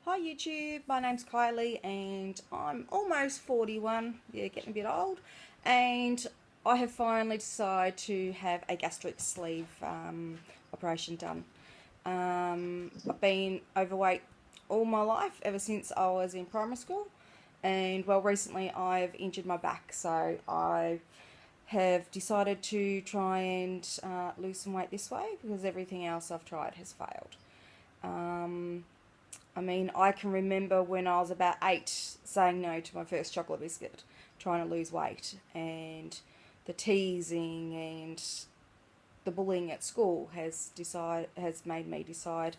Hi YouTube, my name's Kylie and I'm almost 41, getting a bit old, and I have finally decided to have a gastric sleeve operation done. I've been overweight all my life, ever since I was in primary school, and well, recently I've injured my back, so I have decided to try and lose some weight this way because everything else I've tried has failed. I can remember when I was about 8 saying no to my first chocolate biscuit, trying to lose weight, and the teasing and the bullying at school has made me decide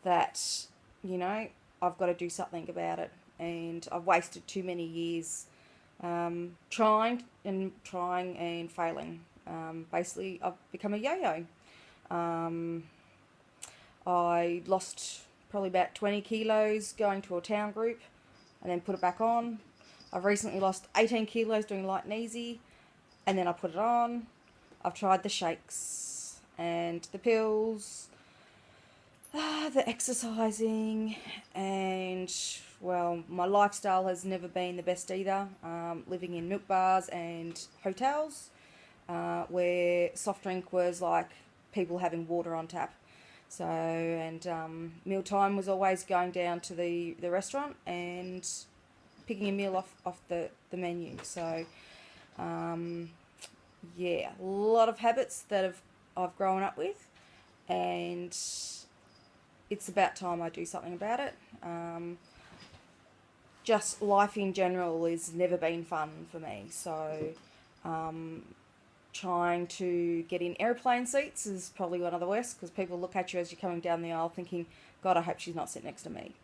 that, you know, I've got to do something about it, and I've wasted too many years trying and failing. Basically, I've become a yo-yo. I lost probably about 20 kilos going to a town group and then put it back on. I've recently lost 18 kilos doing light and easy, and then I put it on. I've tried the shakes and the pills, the exercising, and well, my lifestyle has never been the best either. Living in milk bars and hotels where soft drink was like people having water on tap. So, and mealtime was always going down to the restaurant and picking a meal off the menu. So, yeah, a lot of habits that I've grown up with, and it's about time I do something about it. Just life in general has never been fun for me. So, trying to get in airplane seats is probably one of the worst, because people look at you as you're coming down the aisle thinking, God, I hope she's not sitting next to me.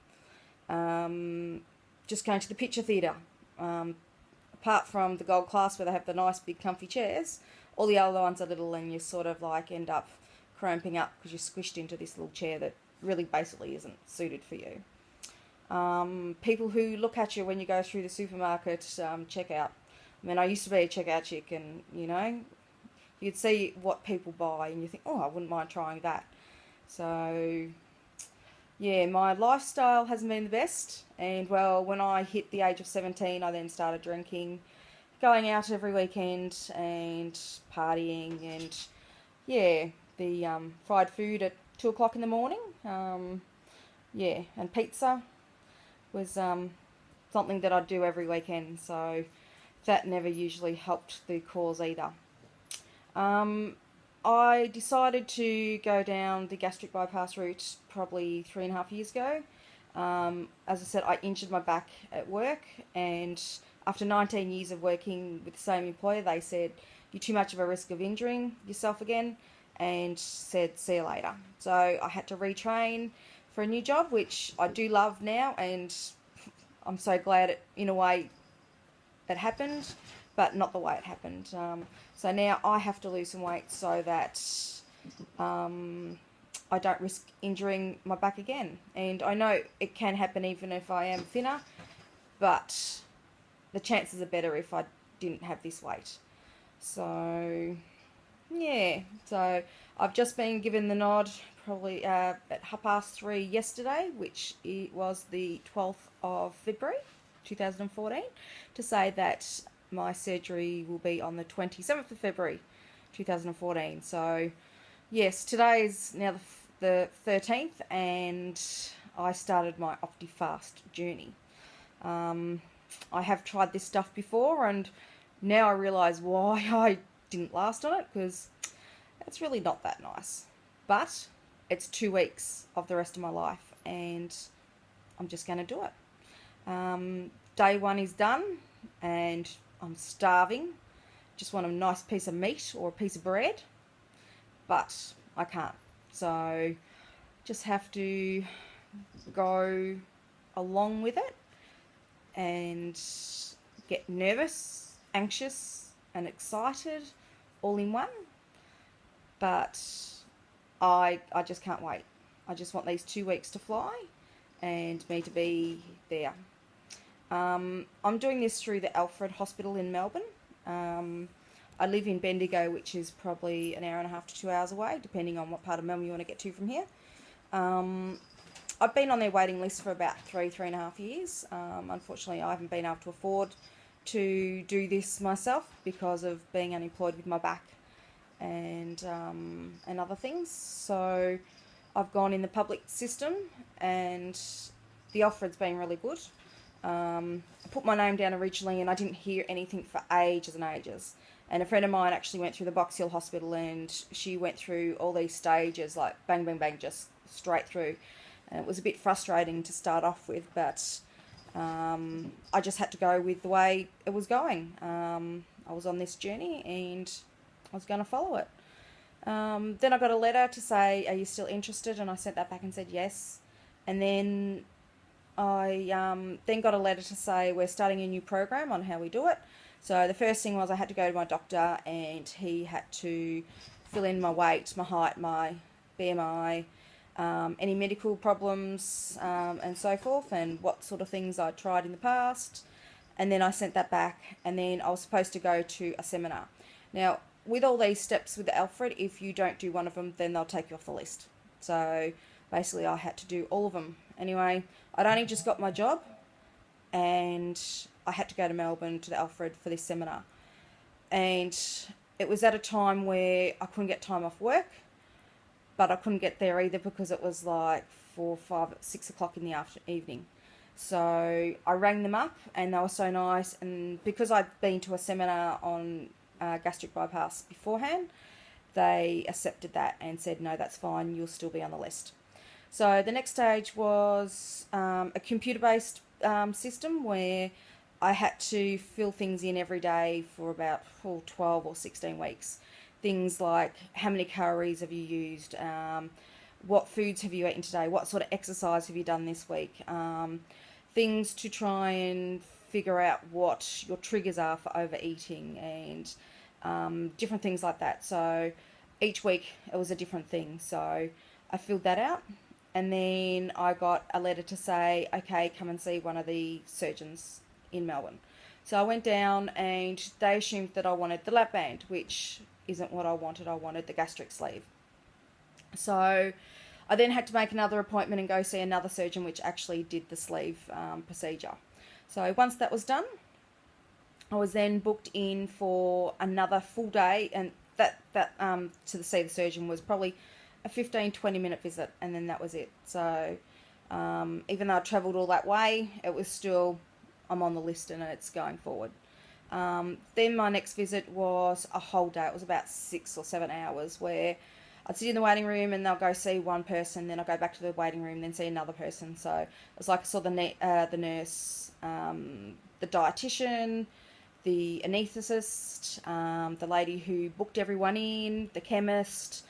Just going to the picture theatre. Apart from the gold class where they have the nice big comfy chairs, all the other ones are little, and you sort of like end up cramping up because you're squished into this little chair that really basically isn't suited for you. People who look at you when you go through the supermarket checkout. I used to be a checkout chick, and you'd see what people buy and you think, oh, I wouldn't mind trying that. So, yeah, my lifestyle hasn't been the best. And, well, when I hit the age of 17, I then started drinking, going out every weekend and partying, and, yeah, the fried food at 2 o'clock in the morning. Yeah, and pizza was something that I'd do every weekend. So that never usually helped the cause either. I decided to go down the gastric bypass route probably 3.5 years ago. As I said, I injured my back at work, and after 19 years of working with the same employer, they said, you're too much of a risk of injuring yourself again, and said, see you later. So I had to retrain for a new job, which I do love now, and I'm so glad in a way it happened, but not the way it happened. So now I have to lose some weight so that I don't risk injuring my back again. And I know it can happen even if I am thinner, but the chances are better if I didn't have this weight. So, yeah. So I've just been given the nod probably at 3:30 yesterday, which it was the 12th of February 2014, to say that my surgery will be on the 27th of February 2014. So yes, today is now the 13th, and I started my OptiFast journey. I have tried this stuff before, and now I realise why I didn't last on it, because it's really not that nice. But it's 2 weeks of the rest of my life, and I'm just going to do it. Day one is done, and I'm starving. Just want a nice piece of meat or a piece of bread, but I can't. So just have to go along with it and get nervous, anxious, and excited all in one. But I just can't wait. I just want these 2 weeks to fly and me to be there. I'm doing this through the Alfred Hospital in Melbourne. I live in Bendigo, which is probably an hour and a half to 2 hours away, depending on what part of Melbourne you want to get to from here. I've been on their waiting list for about 3.5 years. Unfortunately, I haven't been able to afford to do this myself because of being unemployed with my back and other things. So I've gone in the public system, and the offer has been really good. I put my name down originally, and I didn't hear anything for ages and ages. And a friend of mine actually went through the Box Hill Hospital, and she went through all these stages, like bang, bang, bang, just straight through. And it was a bit frustrating to start off with, but I just had to go with the way it was going. I was on this journey, and I was going to follow it. Then I got a letter to say, are you still interested? And I sent that back and said yes. And then I then got a letter to say, we're starting a new program on how we do it. So the first thing was I had to go to my doctor, and he had to fill in my weight, my height, my BMI, any medical problems, and so forth, and what sort of things I'd tried in the past. And then I sent that back, and then I was supposed to go to a seminar. Now, with all these steps with Alfred, if you don't do one of them, then they'll take you off the list. So basically I had to do all of them. Anyway, I'd only just got my job, and I had to go to Melbourne to the Alfred for this seminar. And it was at a time where I couldn't get time off work, but I couldn't get there either because it was like 4, 5, 6 o'clock in the evening. So I rang them up, and they were so nice. And because I'd been to a seminar on gastric bypass beforehand, they accepted that and said, no, that's fine, you'll still be on the list. So the next stage was a computer-based system where I had to fill things in every day for about 12 or 16 weeks. Things like how many calories have you used, what foods have you eaten today, what sort of exercise have you done this week, things to try and figure out what your triggers are for overeating, and different things like that. So each week it was a different thing. So I filled that out, and then I got a letter to say, okay, come and see one of the surgeons in Melbourne. So I went down, and they assumed that I wanted the lap band, which isn't what I wanted. I wanted the gastric sleeve. So I then had to make another appointment and go see another surgeon which actually did the sleeve procedure. So once that was done, I was then booked in for another full day, and that to see the surgeon was probably a 15-20 minute visit, and then that was it. So even though I travelled all that way, it was still, I'm on the list and it's going forward. Then my next visit was a whole day. It was about 6 or 7 hours where I'd sit in the waiting room, and they'll go see one person, then I'll go back to the waiting room, then see another person. So it was like I saw the nurse, the dietitian, the anaesthetist, the lady who booked everyone in, the chemist,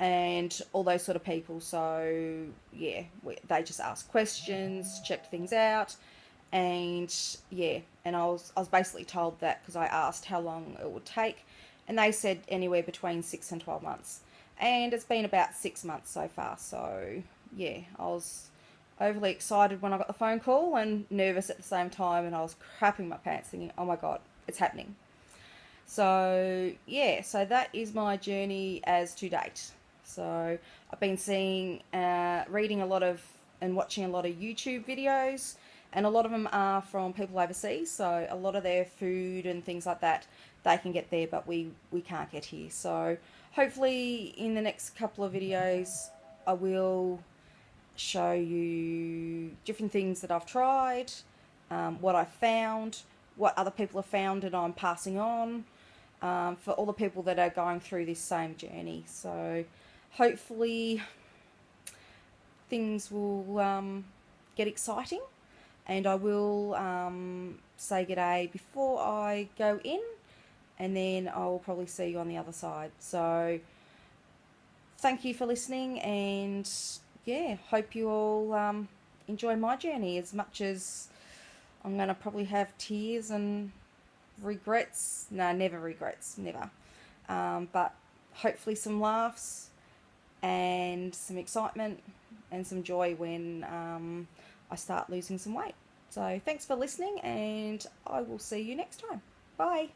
and all those sort of people. So yeah, they just asked questions, checked things out. And yeah, and I was basically told that because I asked how long it would take, and they said anywhere between 6 and 12 months. And it's been about 6 months so far. So yeah, I was overly excited when I got the phone call, and nervous at the same time, and I was crapping my pants thinking, oh my god, it's happening. So yeah, so that is my journey as to date. So I've been reading a lot of and watching a lot of YouTube videos, and a lot of them are from people overseas. So a lot of their food and things like that, they can get there, but we can't get here. So hopefully in the next couple of videos, I will show you different things that I've tried, what I found, what other people have found, and I'm passing on for all the people that are going through this same journey. So hopefully things will get exciting, and I will say g'day before I go in, and then I will probably see you on the other side. So thank you for listening, and yeah, hope you all enjoy my journey as much as I'm going to probably have tears and regrets. No, never regrets, never. But hopefully some laughs and some excitement and some joy when I start losing some weight. So thanks for listening, and I will see you next time. Bye.